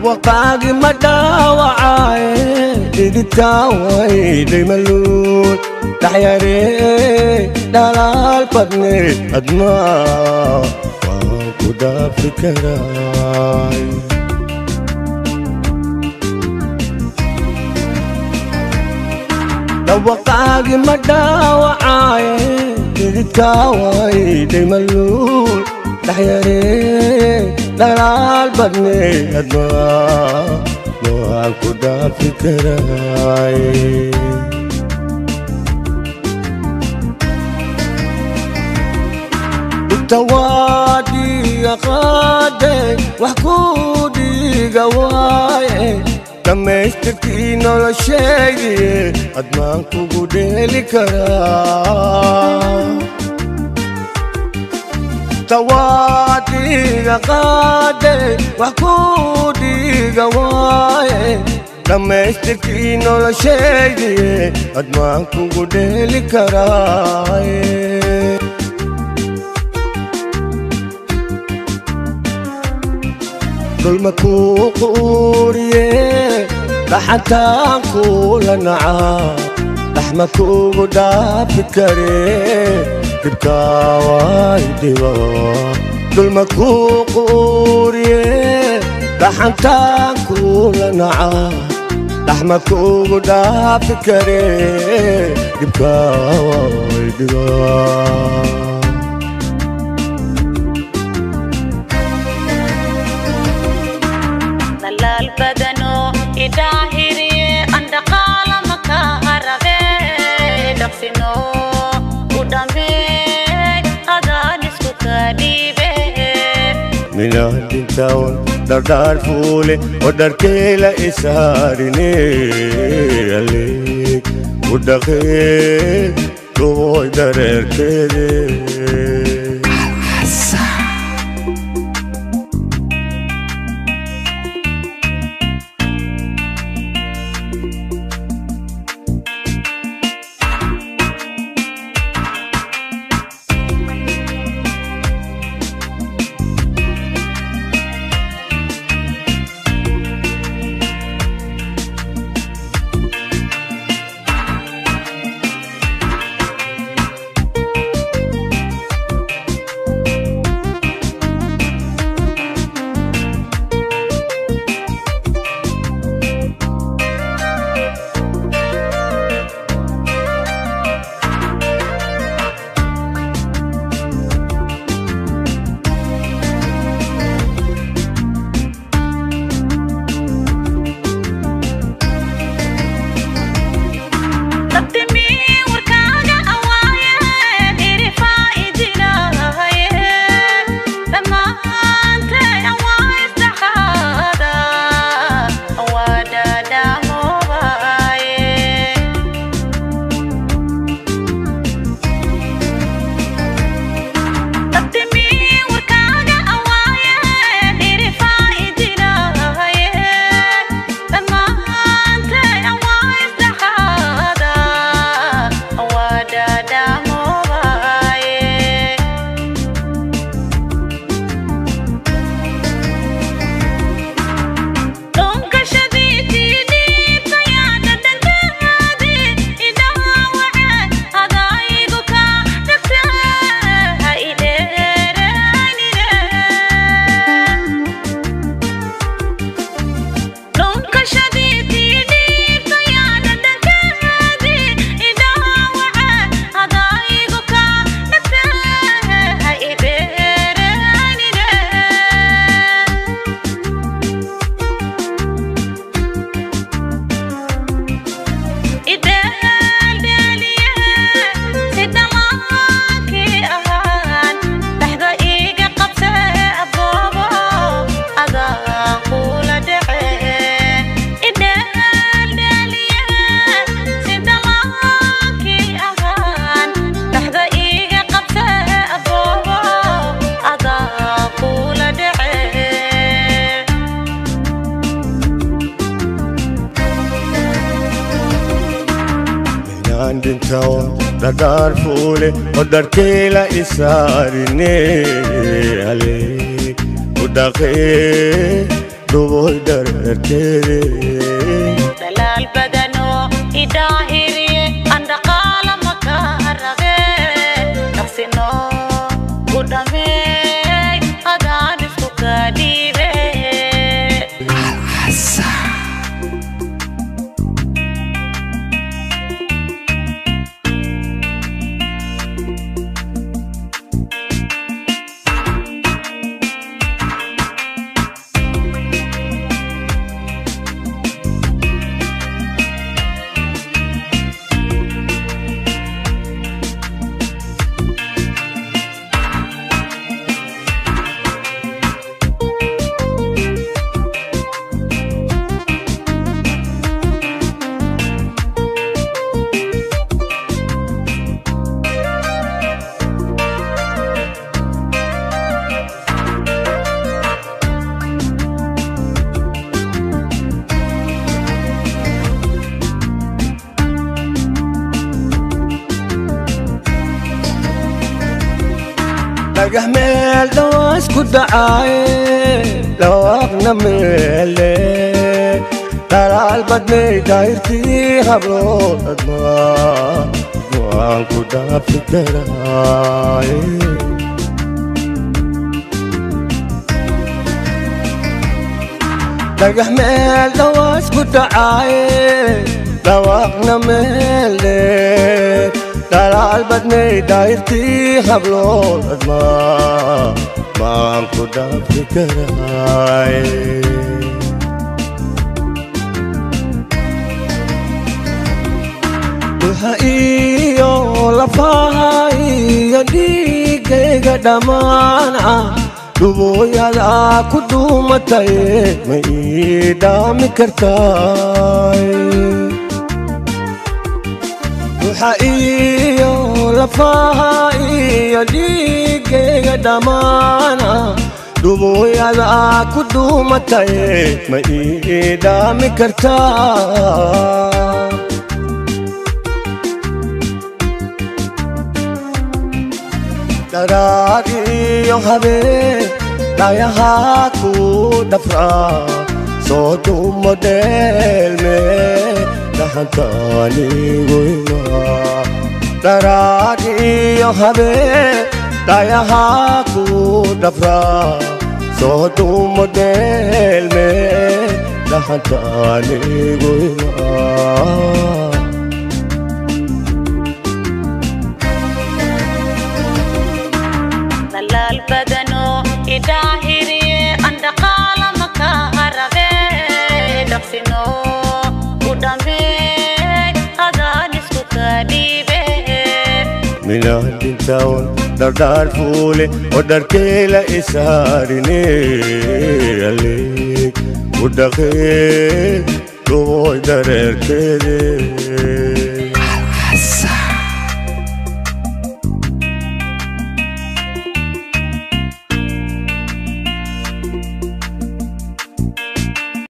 dhawaqaagi ma dhaawacaaye dhiditaaway dhaymaluun dhaxyaree dhalaal badneed admaa waan ku dhaafi karaay dhawaqaagi ma dhaawacaaye dhiditaaway dhaymaluun dhaxyaree dhalaal badneed admaa waan ku dhaafi karaay tawaadiga qaaday wax ku dhiiga waaye dhammaystirkii noloshaydii admaan kugu dheeli karaa tawaadiga qaaday wax ku dhiiga waaye dhammaystirkii noloshaydii admaan kugu dheeli karaaye dulma kuu quuriye dhaxantaan kula nacaa dhaxma kugu dhaafi karee dhibkaa waay dhiba dulma kuu quuriye dhaxantaan kula nacaa dhaxma kugu dhaafi karee dhibkaa waay dhiba البدنو إداهري أندقال مكهربي دقسنو ودمي هذا نسكو كديبي من أهل التاون دردار فولي ودركيلا إساريني عليك ودخيل روي درير كيدي عند التاون دار فولي ودركيلا إساريني عليك ودخيل dhuboy dareerteede dalaal badanoo idaahiriye aan dhaqaala maka rabe dhaqsinoo ku dhameey adaan isku kadhiibe dhagax meel dhawaas ku dhacaaye dhawaaqna meele dhalaal badnay daahirtii hablood admaa waan ku dhaafi karaaye dhagax meel dhawaas ku dhacaaye dhawaaqna meele dhalaal badnay daahirtii hablood admaa maan ku dhaafi karaaye duxa iyo lafaha iyo dhiigayga dhammaana dhubooyada ku dhuumatay ma ii dhaami kartaay duxa iyo lafaha iyo dhiigayga dhammaana dhubooyada ku dhuumatay ma ii dhaami kartaa dharaar iyo habeen dhayahaa ku dhafraa soo dhumo dheelme dhahantaanigoyma dharaar iyo habeen dhayahaa ku dhafraa soo dhumo dheelme dhahantaanigoyma dalaal badanoo idaahiriye aan dhaqaala maka rabe dhaqsinoo ku dhameey adaan isku kadhiibe minaan dhintawan dhardhaar fuule oo dharkeela isaarine aleeg u dhaqee dhuboy dareerteede